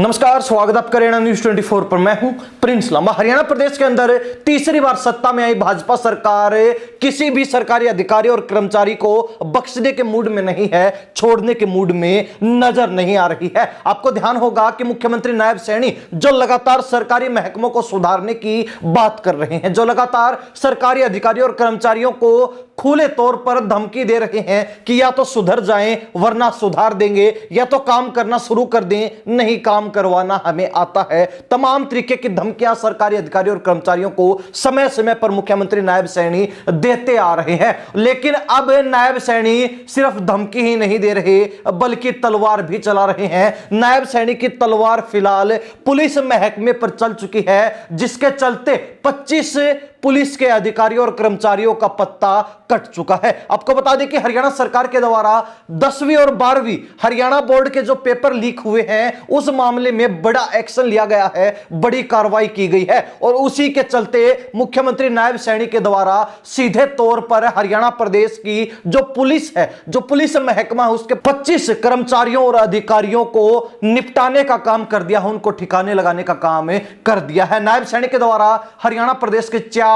नमस्कार, स्वागत आपका हरियाणा न्यूज 24 पर। मैं हूं प्रिंस लांबा। हरियाणा प्रदेश के अंदर तीसरी बार सत्ता में आई भाजपा सरकार किसी भी सरकारी अधिकारी और कर्मचारी को बख्शने के मूड में नहीं है, छोड़ने के मूड में नजर नहीं आ रही है। आपको ध्यान होगा कि मुख्यमंत्री नायब सैनी जो लगातार सरकारी महकमों को सुधारने की बात कर रहे हैं, जो लगातार सरकारी अधिकारियों और कर्मचारियों को खुले तौर पर धमकी दे रहे हैं कि या तो सुधर जाएं वरना सुधार देंगे, या तो काम करना शुरू कर दें, नहीं काम करवाना हमें आता है। तमाम तरीके की धमकियां सरकारी अधिकारियों और कर्मचारियों को समय समय पर मुख्यमंत्री नायब सैनी देते आ रहे हैं। लेकिन अब नायब सैनी सिर्फ धमकी ही नहीं दे रहे बल्कि तलवार भी चला रहे हैं। नायब सैनी की तलवार फिलहाल पुलिस महकमे पर चल चुकी है, जिसके चलते 25 पुलिस के अधिकारियों और कर्मचारियों का पत्ता कट चुका है। आपको बता दें कि हरियाणा सरकार के द्वारा 10वीं और 12वीं हरियाणा बोर्ड के जो पेपर लीक हुए हैं, उस मामले में बड़ा एक्शन लिया गया है, बड़ी कार्रवाई की गई है। और उसी के चलते मुख्यमंत्री नायब सैनी के द्वारा सीधे तौर पर हरियाणा प्रदेश की जो पुलिस है, जो पुलिस महकमा है, उसके 25 कर्मचारियों और अधिकारियों को निपटाने का काम कर दिया है, उनको ठिकाने लगाने का काम कर दिया है। नायब सैनी के द्वारा हरियाणा प्रदेश के 4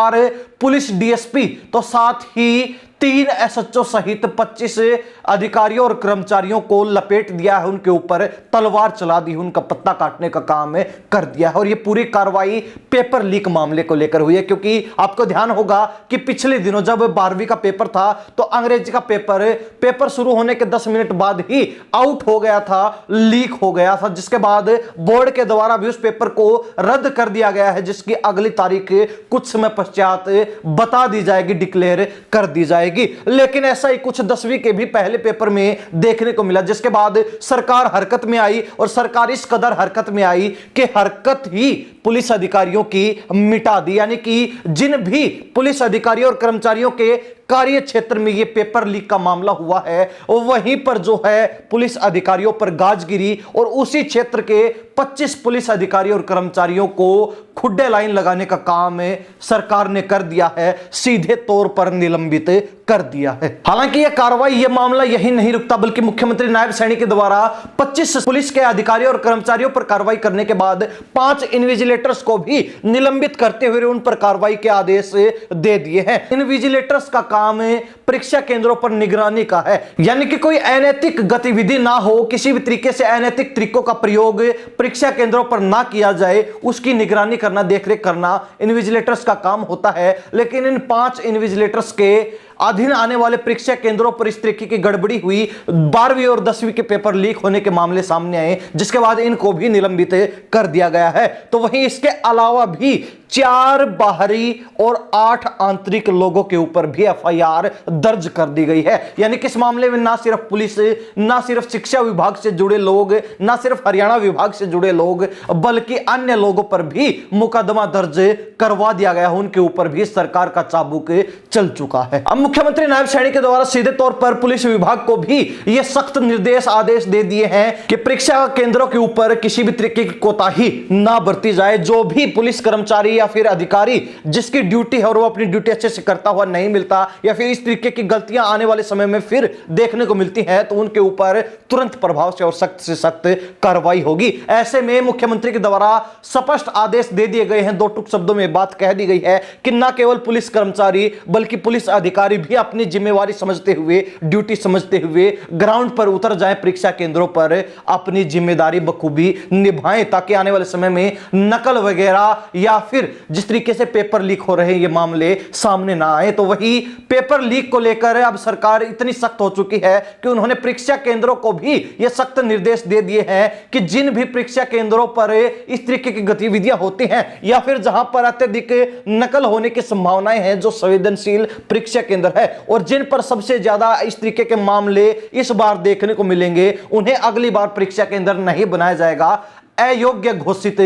पुलिस डीएसपी तो साथ ही 3 एसएचओ सहित 25 अधिकारियों और कर्मचारियों को लपेट दिया है, उनके ऊपर तलवार चला दी, उनका पत्ता काटने का काम कर दिया है। और ये पूरी कार्रवाई पेपर लीक मामले को लेकर हुई है, क्योंकि आपको ध्यान होगा कि पिछले दिनों जब 12वीं का पेपर था तो अंग्रेजी का पेपर शुरू होने के 10 मिनट बाद ही आउट हो गया था, लीक हो गया था, जिसके बाद बोर्ड के द्वारा भी उस पेपर को रद्द कर दिया गया है, जिसकी अगली तारीख कुछ समय पश्चात बता दी जाएगी, डिक्लेयर कर दी जाएगी। लेकिन ऐसा ही कुछ 10वीं के भी पहले पेपर में देखने को मिला, जिसके बाद सरकार हरकत में आई और सरकार इस कदर हरकत में आई कि हरकत ही पुलिस अधिकारियों की मिटा दी। यानी कि जिन भी पुलिस अधिकारियों और कर्मचारियों के कार्य क्षेत्र में यह पेपर लीक का मामला हुआ है, वहीं पर जो है पुलिस अधिकारियों पर गाज गिरी और उसी क्षेत्र के 25 पुलिस अधिकारियों और कर्मचारियों को खुड्डे लाइन लगाने का काम सरकार ने कर दिया है, सीधे तौर पर निलंबित कर दिया है। हालांकि यह कार्रवाई, यह मामला यही नहीं रुकता, बल्कि मुख्यमंत्री नायब सैनी के द्वारा 25 पुलिस के अधिकारियों और कर्मचारियों पर कार्रवाई करने के बाद 5 इन्विजिलेटर्स को भी निलंबित करते हुए उन पर कार्रवाई के आदेश दे दिए हैं। इन्विजिलेटर्स का काम परीक्षा केंद्रों पर निगरानी का है, यानी कि कोई अनैतिक गतिविधि ना हो, किसी भी तरीके से अनैतिक तरीकों का प्रयोग परीक्षा केंद्रों पर ना किया जाए, उसकी निगरानी करना, देखरेख करना इन्विजिलेटर्स का काम होता है। लेकिन इन 5 इन्विजिलेटर्स के अधीन आने वाले परीक्षा केंद्रों पर इस तरीके की गड़बड़ी हुई, 12वीं और 10वीं के पेपर लीक होने के मामले सामने आए, जिसके बाद इनको भी निलंबित कर दिया गया है। तो वहीं इसके अलावा भी 4 बाहरी और 8 आंतरिक लोगों के ऊपर भी एफआईआर दर्ज कर दी गई है। यानी कि इस मामले में ना सिर्फ पुलिस, ना सिर्फ शिक्षा विभाग से जुड़े लोग, ना सिर्फ हरियाणा विभाग से जुड़े लोग, बल्कि अन्य लोगों पर भी मुकदमा दर्ज करवा दिया गया, उनके ऊपर भी सरकार का चाबुक चल चुका है। अब मुख्यमंत्री नायब सैनी के द्वारा सीधे तौर पर पुलिस विभाग को भी यह सख्त निर्देश आदेश दे दिए हैं कि परीक्षा केंद्रों के ऊपर किसी भी तरीके की कोताही ना बरती जाए। जो भी पुलिस कर्मचारी या फिर अधिकारी जिसकी ड्यूटी है और वो अपनी ड्यूटी अच्छे से करता हुआ नहीं मिलता, या फिर इस तरीके की गलतियां आने वाले समय में फिर देखने को मिलती हैं, तो उनके ऊपर तुरंत प्रभाव से और सख्त से सख्त कार्रवाई होगी। ऐसे में मुख्यमंत्री के द्वारा स्पष्ट आदेश दे दिए गए हैं, 2 टूक शब्दों में बात कह दी गई है कि न केवल पुलिस कर्मचारी बल्कि पुलिस अधिकारी भी अपनी जिम्मेवारी समझते हुए, ड्यूटी समझते हुए ग्राउंड पर उतर जाएं, परीक्षा केंद्रों पर अपनी जिम्मेदारी बखूबी निभाएं, ताकि आने वाले समय में नकल वगैरह या फिर जिस तरीके से पेपर लीक हो रहे हैं ये मामले सामने ना आए। तो वही पेपर लीक को लेकर अब सरकार इतनी सख्त हो चुकी है कि उन्होंने परीक्षा केंद्रों को भी ये सख्त निर्देश दे दिए हैं कि जिन भी परीक्षा केंद्रों पर इस तरीके की गतिविधियां होती हैं या फिर जहां पर अत्यधिक नकल होने की संभावनाएं हैं, जो संवेदनशील परीक्षा केंद्र है और जिन पर सबसे ज्यादा इस तरीके के मामले इस बार देखने को मिलेंगे, उन्हें अगली बार परीक्षा केंद्र नहीं बनाया जाएगा, अयोग्य घोषित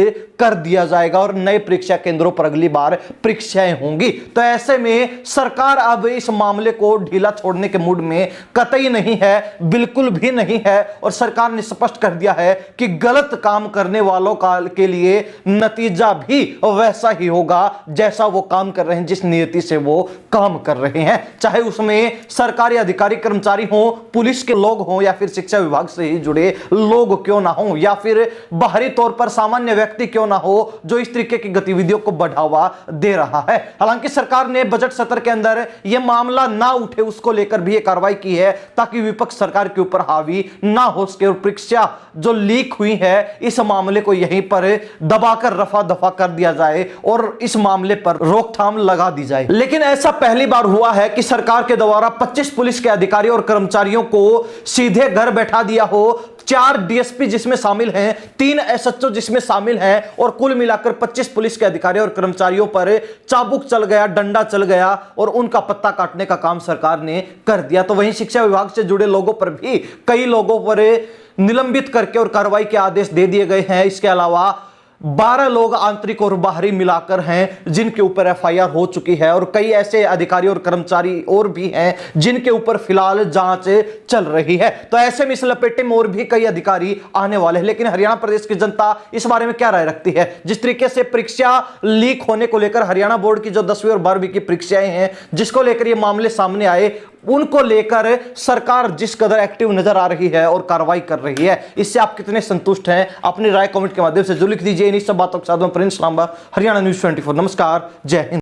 कर दिया जाएगा और नए परीक्षा केंद्रों पर अगली बार परीक्षाएं होंगी। तो ऐसे में सरकार अब इस मामले को ढीला छोड़ने के मूड में कतई नहीं है, बिल्कुल भी नहीं है। और सरकार ने स्पष्ट कर दिया है कि गलत काम करने वालों के लिए नतीजा भी वैसा ही होगा जैसा वो काम कर रहे हैं, जिस नियति से वो काम कर रहे हैं, चाहे उसमें सरकारी अधिकारी कर्मचारी हो, पुलिस के लोग हों या फिर शिक्षा विभाग से ही जुड़े लोग क्यों ना हो, या फिर बाहरी तौर पर सामान्य व्यक्ति क्यों ना हो जो इस तरीके की गतिविधियों को बढ़ावा दे रहा है। हालांकि सरकार ने बजट सत्र के अंदर यह मामला ना उठे उसको लेकर भी यह कार्रवाई की है ताकि विपक्ष सरकार के ऊपर हावी ना हो सके और परीक्षा जो लीक हुई है इस मामले को यहीं पर दबाकर रफा दफा कर दिया जाए और इस मामले पर रोकथाम लगा दी जाए। लेकिन ऐसा पहली बार हुआ है कि सरकार के द्वारा 25 पुलिस के अधिकारी और कर्मचारियों को सीधे घर बैठा दिया हो। 4 डीएसपी जिसमें शामिल हैं, 3 एसएचओ जिसमें शामिल हैं और कुल मिलाकर 25 पुलिस के अधिकारी और कर्मचारियों पर चाबुक चल गया, डंडा चल गया और उनका पत्ता काटने का काम सरकार ने कर दिया। तो वहीं शिक्षा विभाग से जुड़े लोगों पर भी कई लोगों पर निलंबित करके और कार्रवाई के आदेश दे दिए गए हैं। इसके अलावा 12 लोग आंतरिक और बाहरी मिलाकर हैं जिनके ऊपर एफआईआर हो चुकी है और कई ऐसे अधिकारी और कर्मचारी और भी हैं जिनके ऊपर फिलहाल जांच चल रही है। तो ऐसे में इस लपेटे में और भी कई अधिकारी आने वाले हैं। लेकिन हरियाणा प्रदेश की जनता इस बारे में क्या राय रखती है? जिस तरीके से परीक्षा लीक होने को लेकर हरियाणा बोर्ड की जो 10वीं और 12वीं की परीक्षाएं हैं जिसको लेकर ये मामले सामने आए, उनको लेकर सरकार जिस कदर एक्टिव नजर आ रही है और कार्रवाई कर रही है, इससे आप कितने संतुष्ट हैं? अपनी राय कमेंट के माध्यम से जरूर लिख दीजिए। इन सब बातों के साथ में प्रिंस लांबा, हरियाणा न्यूज़ 24। नमस्कार, जय हिंद।